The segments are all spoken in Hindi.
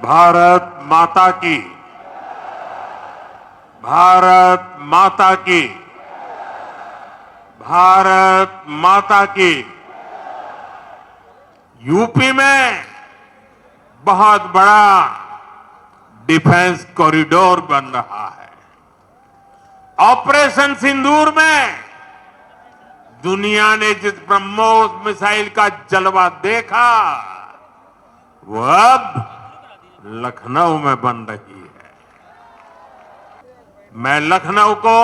भारत माता की, भारत माता की, भारत माता की। यूपी में बहुत बड़ा डिफेंस कॉरिडोर बन रहा है। ऑपरेशन सिंदूर में दुनिया ने जिस ब्रह्मोस मिसाइल का जलवा देखा, वो अब लखनऊ में बन रही है। मैं लखनऊ को,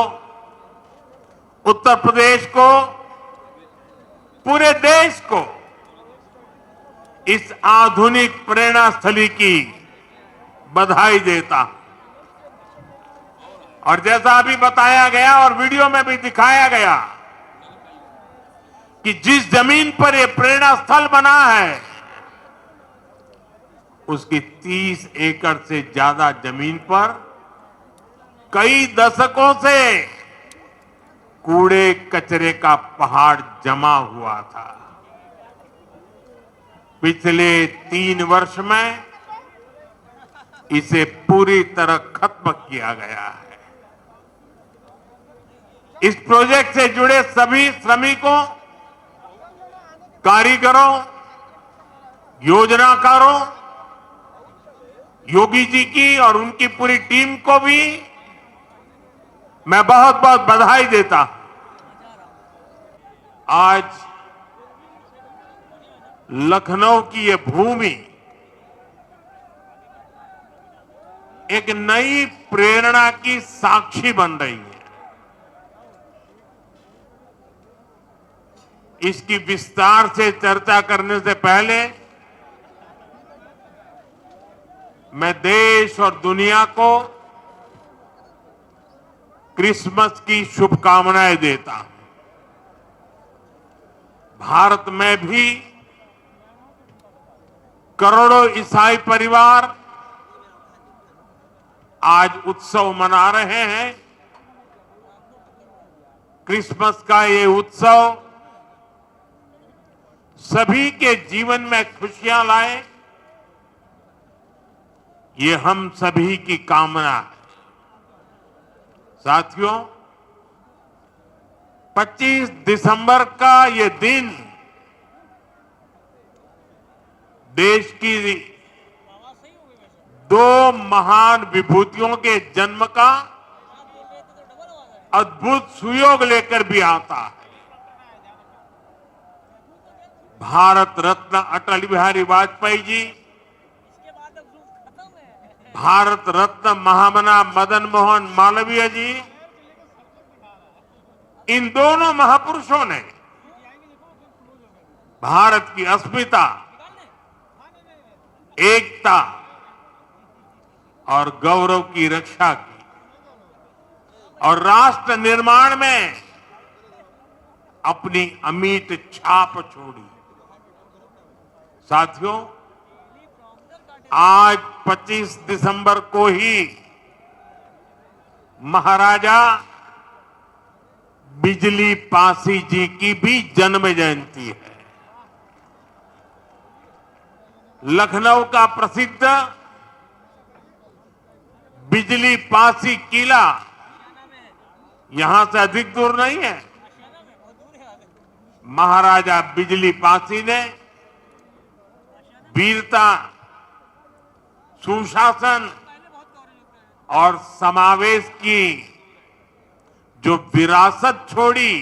उत्तर प्रदेश को, पूरे देश को इस आधुनिक प्रेरणा स्थली की बधाई देता हूं। और जैसा अभी बताया गया और वीडियो में भी दिखाया गया कि जिस जमीन पर यह प्रेरणा स्थल बना है, उसकी 30 एकड़ से ज्यादा जमीन पर कई दशकों से कूड़े कचरे का पहाड़ जमा हुआ था। पिछले 3 वर्ष में इसे पूरी तरह खत्म किया गया है। इस प्रोजेक्ट से जुड़े सभी श्रमिकों, कारीगरों, योजनाकारों, योगी जी की और उनकी पूरी टीम को भी मैं बहुत बहुत बधाई देता हूं। आज लखनऊ की ये भूमि एक नई प्रेरणा की साक्षी बन रही है। इसकी विस्तार से चर्चा करने से पहले मैं देश और दुनिया को क्रिसमस की शुभकामनाएं देता हूं। भारत में भी करोड़ों ईसाई परिवार आज उत्सव मना रहे हैं। क्रिसमस का ये उत्सव सभी के जीवन में खुशियां लाए, ये हम सभी की कामना है। साथियों, 25 दिसंबर का ये दिन देश की 2 महान विभूतियों के जन्म का अद्भुत सुयोग लेकर भी आता है। भारत रत्न अटल बिहारी वाजपेयी जी, भारत रत्न महामना मदन मोहन मालवीय जी, इन दोनों महापुरुषों ने भारत की अस्मिता, एकता और गौरव की रक्षा की और राष्ट्र निर्माण में अपनी अमिट छाप छोड़ी। साथियों, आज 25 दिसंबर को ही महाराजा बिजली पासी जी की भी जन्म जयंती है। लखनऊ का प्रसिद्ध बिजली पासी किला यहां से अधिक दूर नहीं है। महाराजा बिजली पासी ने वीरता, सुशासन और समावेश की जो विरासत छोड़ी,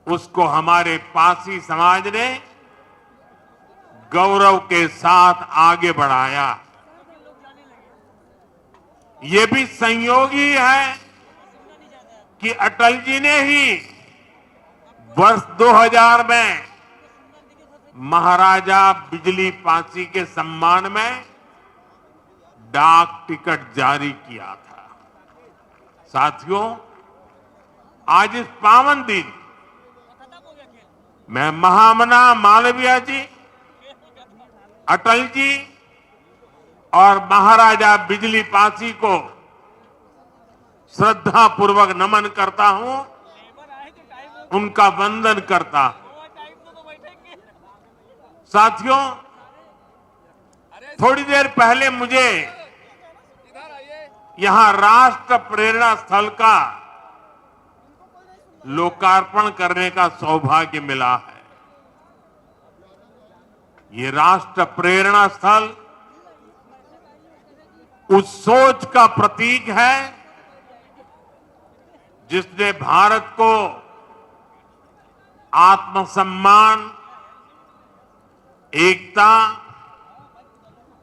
उसको हमारे पासी समाज ने गौरव के साथ आगे बढ़ाया। ये भी संयोग ही है कि अटल जी ने ही वर्ष 2000 में महाराजा बिजली पासी के सम्मान में डाक टिकट जारी किया था। साथियों, आज इस पावन दिन मैं महामना मालवीय जी, अटल जी और महाराजा बिजली पासी को श्रद्धा पूर्वक नमन करता हूं, उनका वंदन करता हूं। साथियों, थोड़ी देर पहले मुझे यहां राष्ट्र प्रेरणा स्थल का लोकार्पण करने का सौभाग्य मिला है। ये राष्ट्र प्रेरणा स्थल उस सोच का प्रतीक है जिसने भारत को आत्मसम्मान, एकता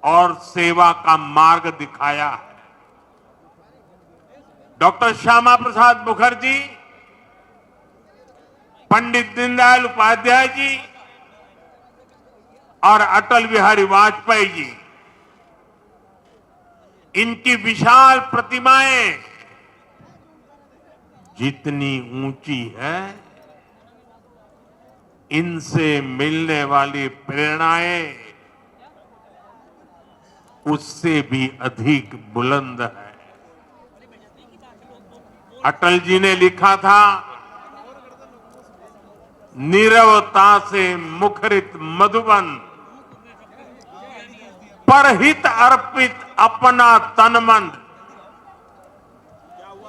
और सेवा का मार्ग दिखाया है। डॉक्टर श्यामा प्रसाद मुखर्जी, पंडित दीनदयाल उपाध्याय जी और अटल बिहारी वाजपेयी जी, इनकी विशाल प्रतिमाएं जितनी ऊंची है, इनसे मिलने वाली प्रेरणाएं उससे भी अधिक बुलंद है। अटल जी ने लिखा था, नीरवता से मुखरित मधुबन, परहित अर्पित अपना तन मन,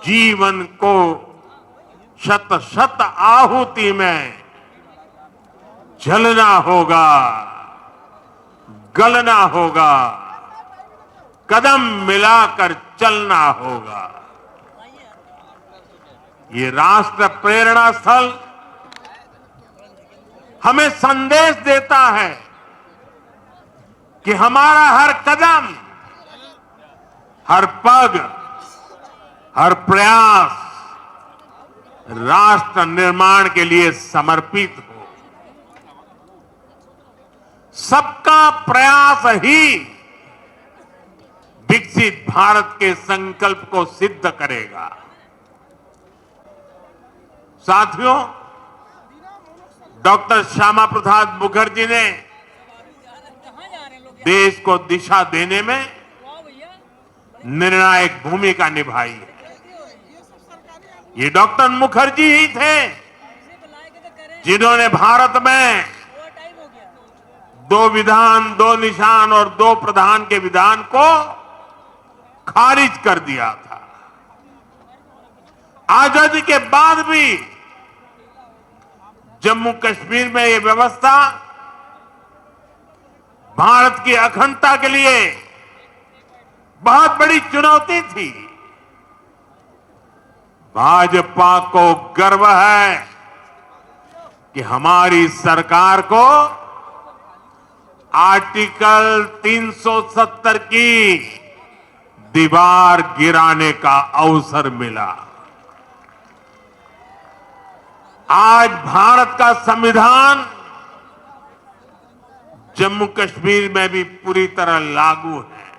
जीवन को शत शत आहुति में जलना होगा, गलना होगा, कदम मिलाकर चलना होगा। ये राष्ट्र प्रेरणा स्थल हमें संदेश देता है कि हमारा हर कदम, हर पग, हर प्रयास राष्ट्र निर्माण के लिए समर्पित हो। सबका प्रयास ही विकसित भारत के संकल्प को सिद्ध करेगा। साथियों, डॉक्टर श्यामा प्रसाद मुखर्जी ने देश को दिशा देने में निर्णायक भूमिका निभाई है। ये डॉक्टर मुखर्जी ही थे जिन्होंने भारत में 2 विधान, 2 निशान और 2 प्रधान के विधान को खारिज कर दिया था। आजादी के बाद भी जम्मू कश्मीर में ये व्यवस्था भारत की अखंडता के लिए बहुत बड़ी चुनौती थी। भाजपा को गर्व है कि हमारी सरकार को आर्टिकल 370 की दीवार गिराने का अवसर मिला। आज भारत का संविधान जम्मू कश्मीर में भी पूरी तरह लागू है।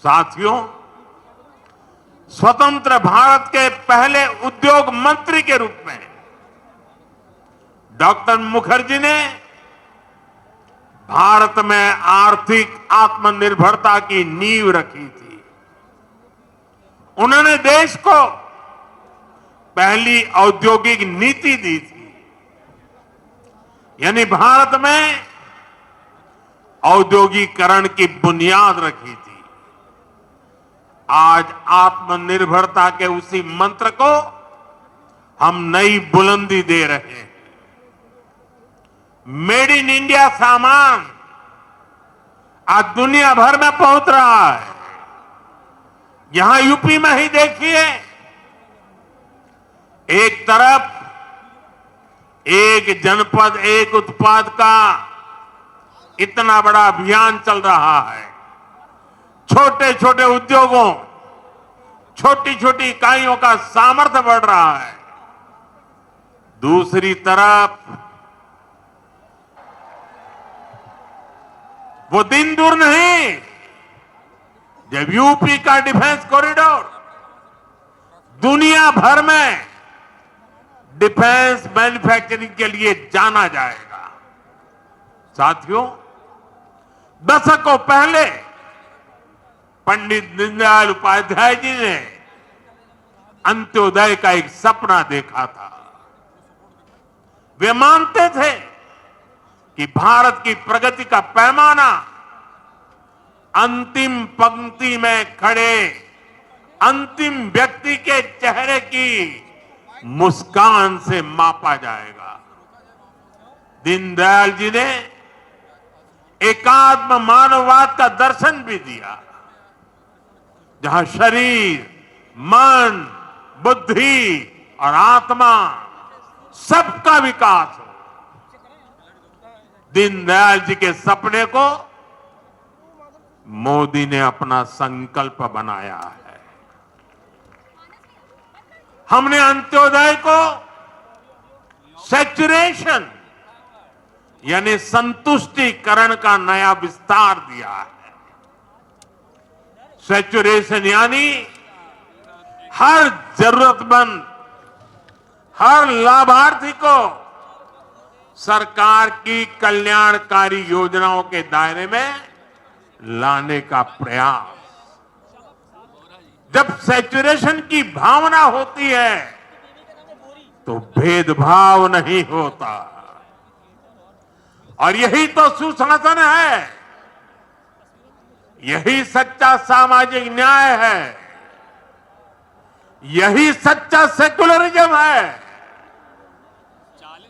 साथियों, स्वतंत्र भारत के पहले उद्योग मंत्री के रूप में डॉक्टर मुखर्जी ने भारत में आर्थिक आत्मनिर्भरता की नींव रखी थी। उन्होंने देश को पहली औद्योगिक नीति दी थी, यानी भारत में औद्योगिकरण की बुनियाद रखी थी। आज आत्मनिर्भरता के उसी मंत्र को हम नई बुलंदी दे रहे हैं। मेड इन इंडिया सामान आज दुनिया भर में पहुंच रहा है। यहां यूपी में ही देखिए, एक तरफ एक जनपद एक उत्पाद का इतना बड़ा अभियान चल रहा है। छोटे छोटे उद्योगों, छोटी छोटी इकाइयों का सामर्थ्य बढ़ रहा है। दूसरी तरफ वो दिन दूर नहीं जब यूपी का डिफेंस कॉरिडोर दुनिया भर में डिफेंस मैन्युफैक्चरिंग के लिए जाना जाएगा। साथियों, दशकों पहले पंडित दीनदयाल उपाध्याय जी ने अंत्योदय का एक सपना देखा था। वे मानते थे कि भारत की प्रगति का पैमाना अंतिम पंक्ति में खड़े अंतिम व्यक्ति के चेहरे की मुस्कान से मापा जाएगा। दीनदयाल जी ने एकात्म मानववाद का दर्शन भी दिया, जहां शरीर, मन, बुद्धि और आत्मा सबका विकास हो। दीनदयाल जी के सपने को मोदी ने अपना संकल्प बनाया है। हमने अंत्योदय को सैचुरेशन यानी संतुष्टिकरण का नया विस्तार दिया है। सैचुरेशन यानी हर जरूरतमंद, हर लाभार्थी को सरकार की कल्याणकारी योजनाओं के दायरे में लाने का प्रयास। जब सैचुरेशन की भावना होती है तो भेदभाव नहीं होता, और यही तो सुशासन है, यही सच्चा सामाजिक न्याय है, यही सच्चा सेकुलरिज्म है।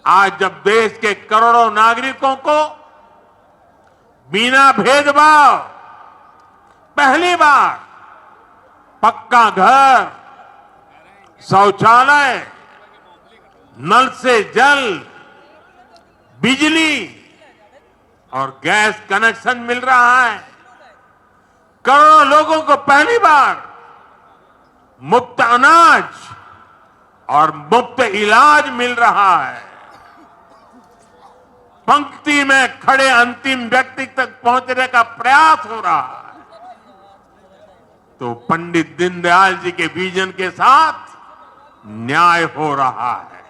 आज जब देश के करोड़ों नागरिकों को बिना भेदभाव पहली बार पक्का घर, शौचालय, नल से जल, बिजली और गैस कनेक्शन मिल रहा है, करोड़ों लोगों को पहली बार मुफ्त अनाज और मुफ्त इलाज मिल रहा है, पंक्ति में खड़े अंतिम व्यक्ति तक पहुंचने का प्रयास हो रहा है, तो पंडित दीनदयाल जी के विजन के साथ न्याय हो रहा है।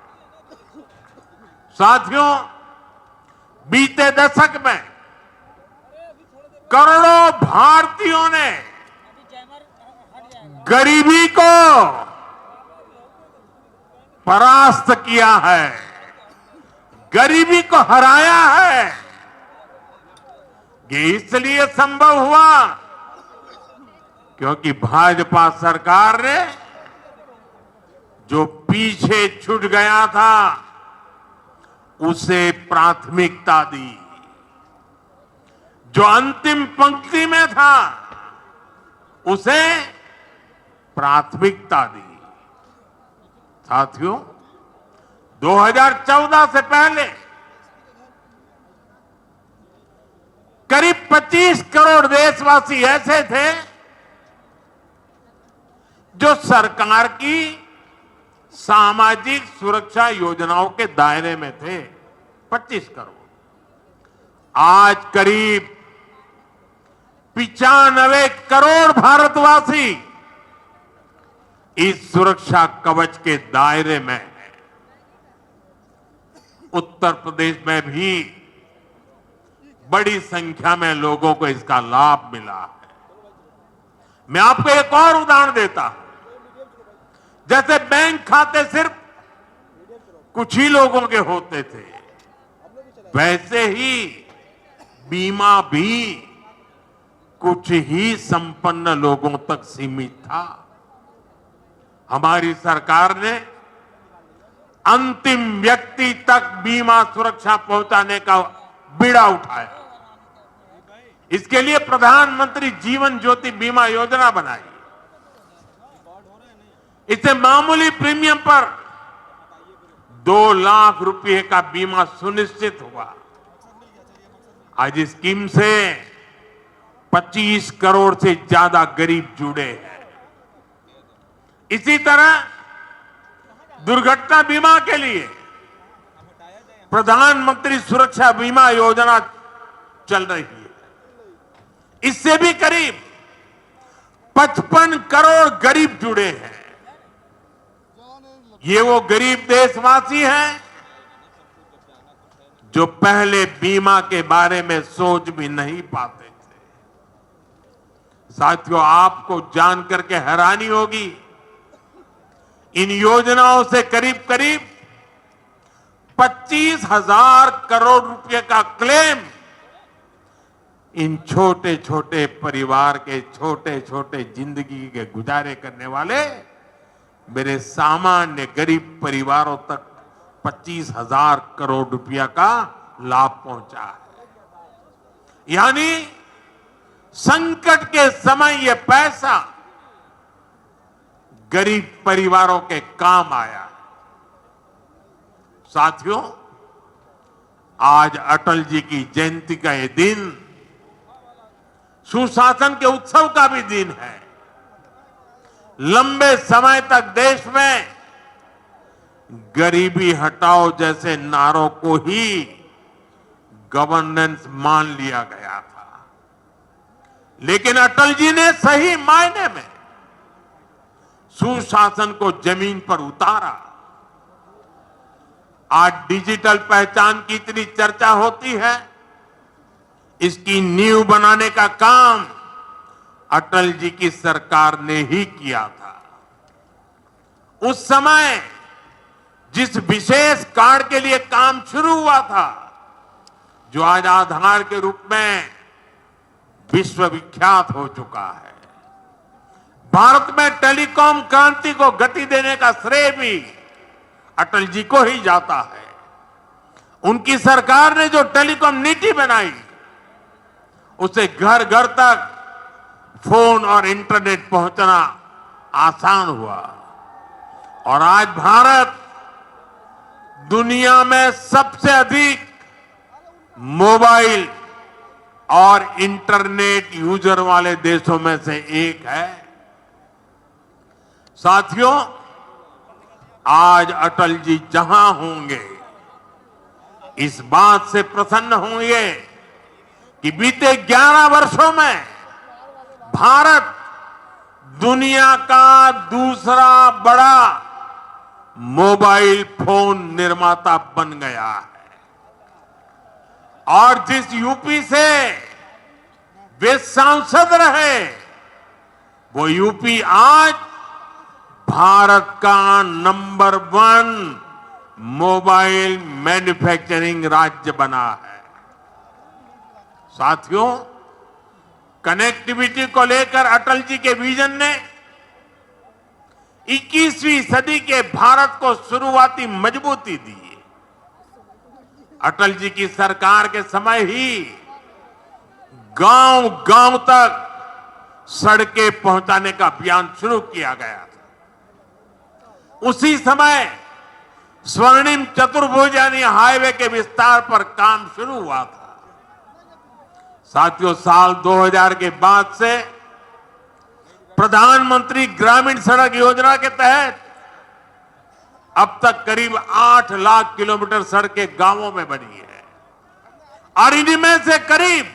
साथियों, बीते दशक में करोड़ों भारतीयों ने गरीबी को परास्त किया है, गरीबी को हराया है। ये इसलिए संभव हुआ क्योंकि भाजपा सरकार ने जो पीछे छूट गया था उसे प्राथमिकता दी, जो अंतिम पंक्ति में था उसे प्राथमिकता दी। साथियों, 2014 से पहले करीब 25 करोड़ देशवासी ऐसे थे जो सरकार की सामाजिक सुरक्षा योजनाओं के दायरे में थे। 25 करोड़। आज करीब 95 करोड़ भारतवासी इस सुरक्षा कवच के दायरे में है। उत्तर प्रदेश में भी बड़ी संख्या में लोगों को इसका लाभ मिला है। मैं आपको एक और उदाहरण देता हूं। जैसे बैंक खाते सिर्फ कुछ ही लोगों के होते थे, वैसे ही बीमा भी कुछ ही संपन्न लोगों तक सीमित था। हमारी सरकार ने अंतिम व्यक्ति तक बीमा सुरक्षा पहुंचाने का बीड़ा उठाया। इसके लिए प्रधानमंत्री जीवन ज्योति बीमा योजना बनाई। इससे मामूली प्रीमियम पर 2 लाख रुपए का बीमा सुनिश्चित हुआ। आज इस स्कीम से 25 करोड़ से ज्यादा गरीब जुड़े हैं। इसी तरह दुर्घटना बीमा के लिए प्रधानमंत्री सुरक्षा बीमा योजना चल रही है। इससे भी करीब 55 करोड़ गरीब जुड़े हैं। ये वो गरीब देशवासी हैं जो पहले बीमा के बारे में सोच भी नहीं पाते थे। साथियों, आपको जानकर के हैरानी होगी, इन योजनाओं से करीब करीब 25,000 करोड़ रुपए का क्लेम इन छोटे छोटे परिवार के छोटे छोटे जिंदगी के गुजारे करने वाले मेरे सामान्य गरीब परिवारों तक 25,000 करोड़ रुपया का लाभ पहुंचा है। यानी संकट के समय ये पैसा गरीब परिवारों के काम आया है। साथियों, आज अटल जी की जयंती का ये दिन सुशासन के उत्सव का भी दिन है। लंबे समय तक देश में गरीबी हटाओ जैसे नारों को ही गवर्नेंस मान लिया गया था, लेकिन अटल जी ने सही मायने में सुशासन को जमीन पर उतारा। आज डिजिटल पहचान की इतनी चर्चा होती है, इसकी नींव बनाने का काम अटल जी की सरकार ने ही किया था। उस समय जिस विशेष कार्ड के लिए काम शुरू हुआ था, जो आज आधार के रूप में विश्वविख्यात हो चुका है, भारत में टेलीकॉम क्रांति को गति देने का श्रेय भी अटल जी को ही जाता है। उनकी सरकार ने जो टेलीकॉम नीति बनाई, उससे घर घर तक फोन और इंटरनेट पहुंचना आसान हुआ और आज भारत दुनिया में सबसे अधिक मोबाइल और इंटरनेट यूजर वाले देशों में से एक है। साथियों, आज अटल जी जहां होंगे इस बात से प्रसन्न होंगे कि बीते 11 वर्षों में भारत दुनिया का दूसरा बड़ा मोबाइल फोन निर्माता बन गया है और जिस यूपी से वे सांसद रहे, वो यूपी आज भारत का नंबर 1 मोबाइल मैन्युफैक्चरिंग राज्य बना है। साथियों, कनेक्टिविटी को लेकर अटल जी के विजन ने 21वीं सदी के भारत को शुरुआती मजबूती दी। अटल जी की सरकार के समय ही गांव गांव तक सड़कें पहुंचाने का अभियान शुरू किया गया था। उसी समय स्वर्णिम चतुर्भुज यानी हाईवे के विस्तार पर काम शुरू हुआ था। साथियों, साल 2000 के बाद से प्रधानमंत्री ग्रामीण सड़क योजना के तहत अब तक करीब 8 लाख किलोमीटर सड़कें गांवों में बनी है और इनमें से करीब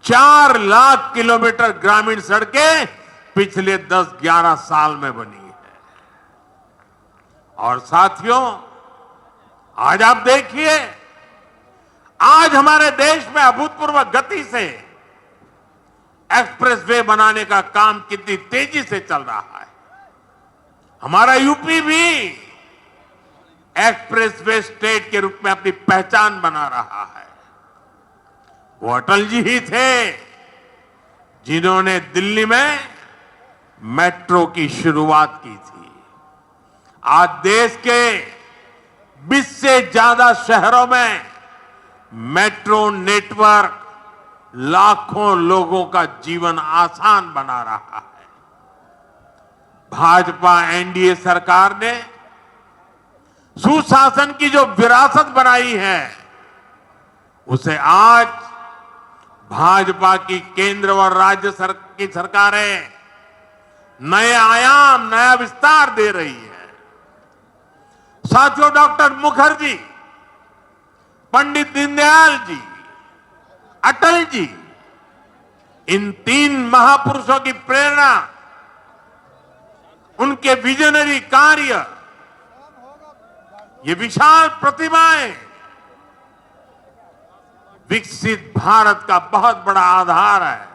4 लाख किलोमीटर ग्रामीण सड़कें पिछले 10-11 साल में बनी है। और साथियों, आज आप देखिए, आज हमारे देश में अभूतपूर्व गति से एक्सप्रेसवे बनाने का काम कितनी तेजी से चल रहा है। हमारा यूपी भी एक्सप्रेसवे स्टेट के रूप में अपनी पहचान बना रहा है। वो अटल जी ही थे जिन्होंने दिल्ली में मेट्रो की शुरुआत की थी। आज देश के 20 से ज्यादा शहरों में मेट्रो नेटवर्क लाखों लोगों का जीवन आसान बना रहा है। भाजपा एनडीए सरकार ने सुशासन की जो विरासत बनाई है, उसे आज भाजपा की केंद्र और राज्य की सरकारें नए आयाम, नया विस्तार दे रही है। साथियों, डॉक्टर मुखर्जी, पंडित दीनदयाल जी, अटल जी, इन 3 महापुरुषों की प्रेरणा, उनके विजनरी कार्य, ये विशाल प्रतिमाएं विकसित भारत का बहुत बड़ा आधार है।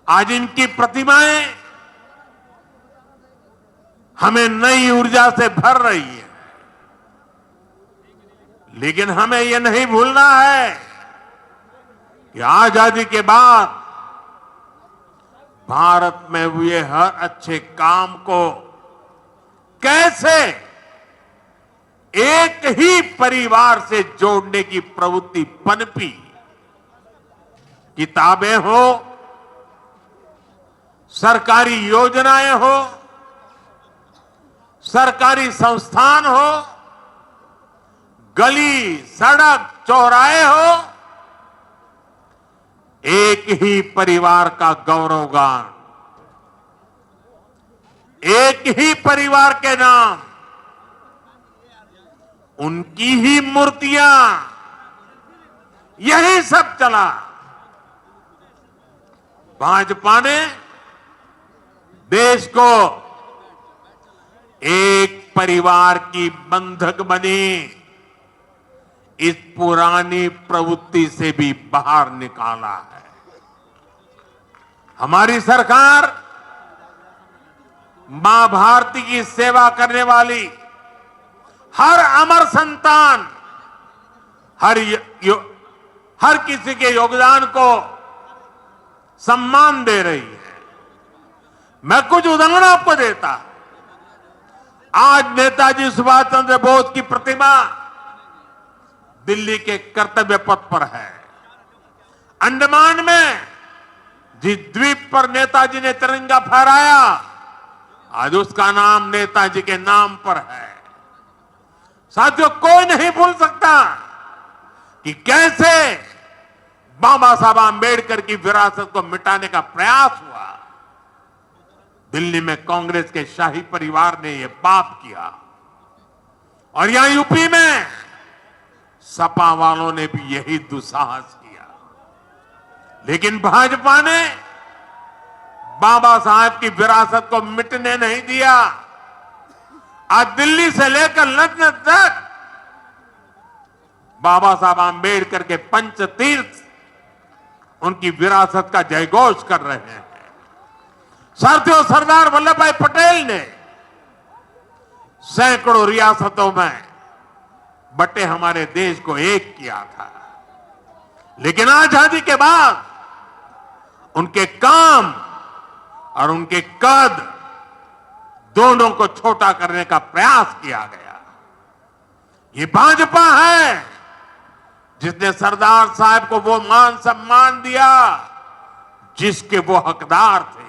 आज इनकी प्रतिमाएं हमें नई ऊर्जा से भर रही है। लेकिन हमें यह नहीं भूलना है कि आजादी के बाद भारत में हुए हर अच्छे काम को कैसे एक ही परिवार से जोड़ने की प्रवृत्ति पनपी। किताबें हो, सरकारी योजनाएं हो, सरकारी संस्थान हो, गली सड़क चौराहे हो, एक ही परिवार का गौरवगान, एक ही परिवार के नाम, उनकी ही मूर्तियां, यही सब चला। भाजपा ने देश को एक परिवार की बंधक बनी इस पुरानी प्रवृत्ति से भी बाहर निकाला है। हमारी सरकार मां भारती की सेवा करने वाली हर अमर संतान, हर किसी के योगदान को सम्मान दे रही है। मैं कुछ उदाहरण आपको देता। आज नेताजी सुभाष चंद्र बोस की प्रतिमा दिल्ली के कर्तव्य पथ पर है। अंडमान में जिस द्वीप पर नेताजी ने तिरंगा फहराया, आज उसका नाम नेताजी के नाम पर है। साथियों, कोई नहीं भूल सकता कि कैसे बाबा साहब आंबेडकर की विरासत को मिटाने का प्रयास हुआ। दिल्ली में कांग्रेस के शाही परिवार ने यह पाप किया और यहां यूपी में सपा वालों ने भी यही दुस्साहस किया। लेकिन भाजपा ने बाबा साहब की विरासत को मिटने नहीं दिया। आज दिल्ली से लेकर लखनऊ तक बाबा साहब आंबेडकर के पंचतीर्थ उनकी विरासत का जयघोष कर रहे हैं। साथियों, सरदार वल्लभ भाई पटेल ने सैकड़ों रियासतों में बटे हमारे देश को एक किया था। लेकिन आजादी के बाद उनके काम और उनके कद दोनों को छोटा करने का प्रयास किया गया। ये भाजपा है जिसने सरदार साहब को वो मान सम्मान दिया जिसके वो हकदार थे।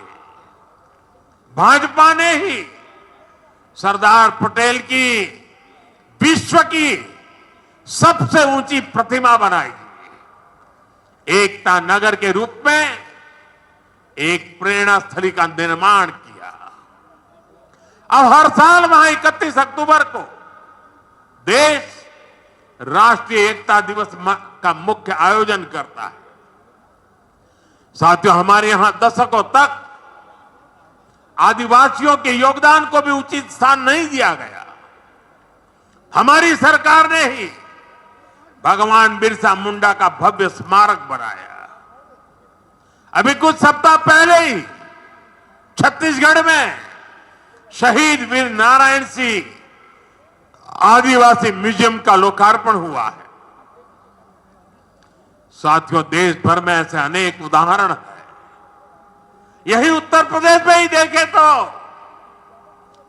भाजपा ने ही सरदार पटेल की विश्व की सबसे ऊंची प्रतिमा बनाई, एकता नगर के रूप में एक प्रेरणा स्थली का निर्माण किया। अब हर साल वहां 31 अक्टूबर को देश राष्ट्रीय एकता दिवस का मुख्य आयोजन करता है। साथियों, हमारे यहां दशकों तक आदिवासियों के योगदान को भी उचित स्थान नहीं दिया गया। हमारी सरकार ने ही भगवान बिरसा मुंडा का भव्य स्मारक बनाया। अभी कुछ सप्ताह पहले ही छत्तीसगढ़ में शहीद वीर नारायण सिंह आदिवासी म्यूजियम का लोकार्पण हुआ है। साथियों, देश भर में ऐसे अनेक उदाहरण हैं। यही उत्तर प्रदेश में ही देखें तो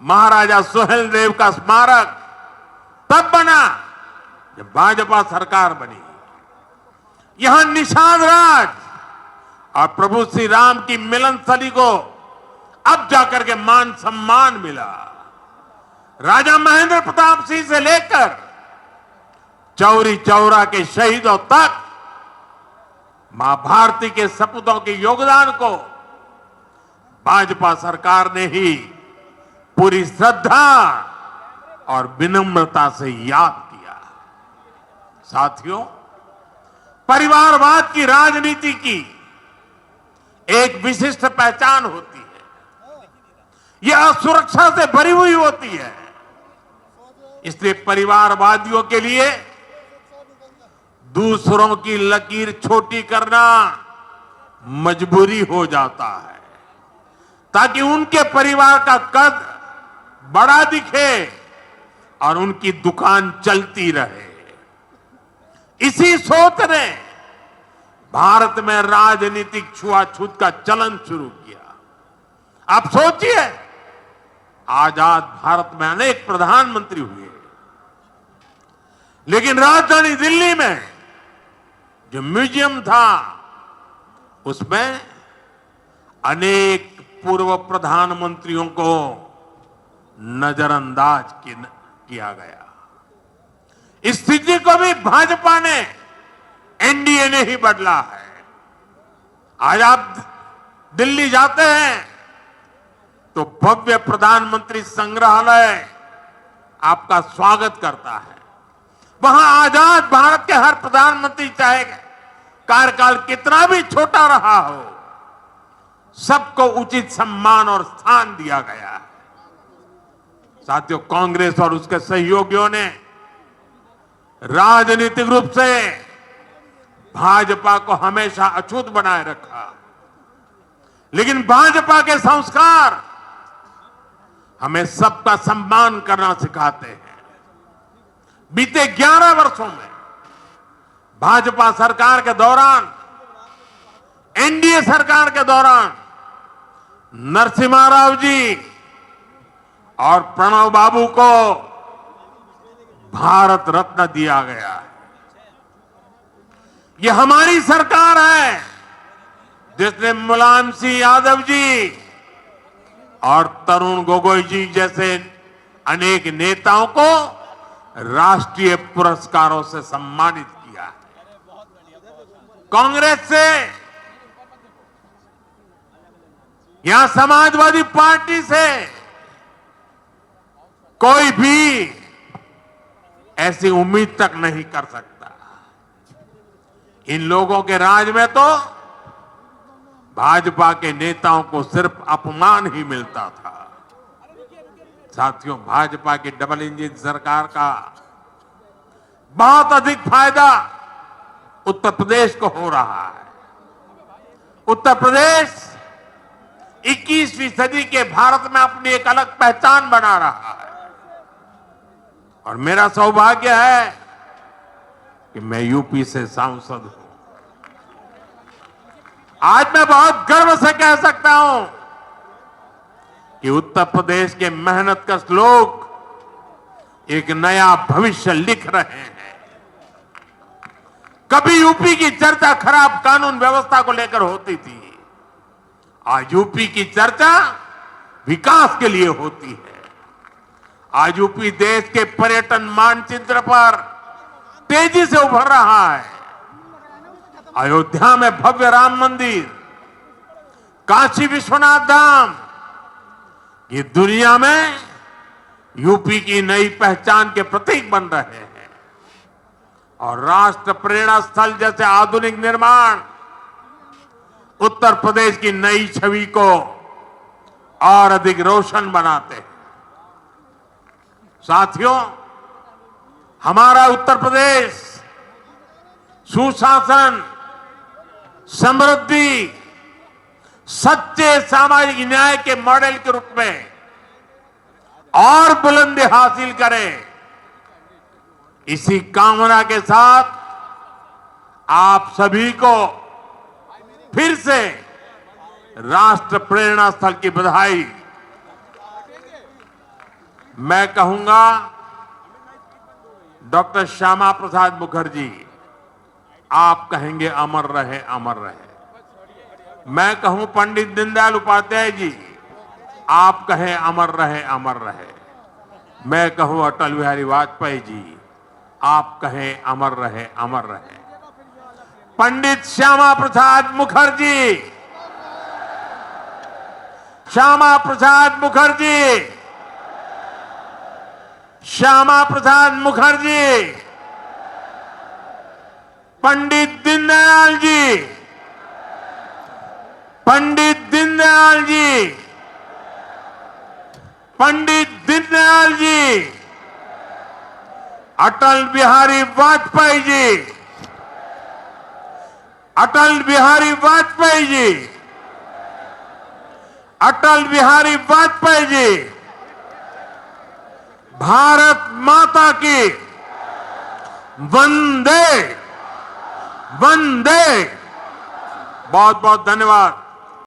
महाराजा सुहेलदेव का स्मारक तब बना जब भाजपा सरकार बनी। यहां निषाद राज और प्रभु श्री राम की मिलन स्थली को अब जाकर के मान सम्मान मिला। राजा महेंद्र प्रताप सिंह से लेकर चौरी चौरा के शहीदों तक मां भारती के सपूतों के योगदान को भाजपा सरकार ने ही पूरी श्रद्धा और विनम्रता से याद किया। साथियों, परिवारवाद की राजनीति की एक विशिष्ट पहचान होती है। यह असुरक्षा से भरी हुई होती है। इसलिए परिवारवादियों के लिए दूसरों की लकीर छोटी करना मजबूरी हो जाता है ताकि उनके परिवार का कद बड़ा दिखे और उनकी दुकान चलती रहे। इसी सोच ने भारत में राजनीतिक छुआछूत का चलन शुरू किया। आप सोचिए, आजाद भारत में अनेक प्रधानमंत्री हुए, लेकिन राजधानी दिल्ली में जो म्यूजियम था उसमें अनेक पूर्व प्रधानमंत्रियों को नजरअंदाज किया गया। इस स्थिति को भी भाजपा ने, एनडीए ने ही बदला है। आज आप दिल्ली जाते हैं तो भव्य प्रधानमंत्री संग्रहालय आपका स्वागत करता है। वहां आजाद भारत के हर प्रधानमंत्री, चाहे कार्यकाल कितना भी छोटा रहा हो, सबको उचित सम्मान और स्थान दिया गया है। साथियों, कांग्रेस और उसके सहयोगियों ने राजनीतिक रूप से भाजपा को हमेशा अछूत बनाए रखा, लेकिन भाजपा के संस्कार हमें सबका सम्मान करना सिखाते हैं। बीते 11 वर्षों में भाजपा सरकार के दौरान, एनडीए सरकार के दौरान नरसिम्हा राव जी और प्रणब बाबू को भारत रत्न दिया गया है। यह हमारी सरकार है जिसने मुलायम सिंह यादव जी और तरुण गोगोई जी जैसे अनेक नेताओं को राष्ट्रीय पुरस्कारों से सम्मानित किया है। कांग्रेस से या समाजवादी पार्टी से कोई भी ऐसी उम्मीद तक नहीं कर सकता। इन लोगों के राज में तो भाजपा के नेताओं को सिर्फ अपमान ही मिलता था। साथियों, भाजपा की डबल इंजन सरकार का बहुत अधिक फायदा उत्तर प्रदेश को हो रहा है। उत्तर प्रदेश 21वीं सदी के भारत में अपनी एक अलग पहचान बना रहा है और मेरा सौभाग्य है कि मैं यूपी से सांसद हूं। आज मैं बहुत गर्व से कह सकता हूं कि उत्तर प्रदेश के मेहनतकश लोग एक नया भविष्य लिख रहे हैं। कभी यूपी की चर्चा खराब कानून व्यवस्था को लेकर होती थी, आज यूपी की चर्चा विकास के लिए होती है। आज यूपी देश के पर्यटन मानचित्र पर तेजी से उभर रहा है। अयोध्या में भव्य राम मंदिर, काशी विश्वनाथ धाम, ये दुनिया में यूपी की नई पहचान के प्रतीक बन रहे हैं और राष्ट्र प्रेरणा स्थल जैसे आधुनिक निर्माण उत्तर प्रदेश की नई छवि को और अधिक रोशन बनाते हैं। साथियों, हमारा उत्तर प्रदेश सुशासन, समृद्धि, सच्चे सामाजिक न्याय के मॉडल के रूप में और बुलंदी हासिल करे, इसी कामना के साथ आप सभी को फिर से राष्ट्र प्रेरणा स्थल की बधाई। मैं कहूंगा डॉक्टर श्यामा प्रसाद मुखर्जी, आप कहेंगे अमर रहे अमर रहे। मैं कहूं पंडित दीनदयाल उपाध्याय जी, आप कहें अमर रहे अमर रहे। मैं कहूं अटल बिहारी वाजपेयी जी, आप कहें अमर रहे अमर रहे। पंडित श्यामा प्रसाद मुखर्जी, श्यामा प्रसाद मुखर्जी, श्यामा प्रसाद मुखर्जी, पंडित दीनदयाल जी, पंडित दीनदयाल जी, पंडित दीनदयाल जी, अटल बिहारी वाजपेयी जी, अटल बिहारी वाजपेयी जी, अटल बिहारी वाजपेयी जी। भारत माता की वंदे वंदे। बहुत बहुत धन्यवाद।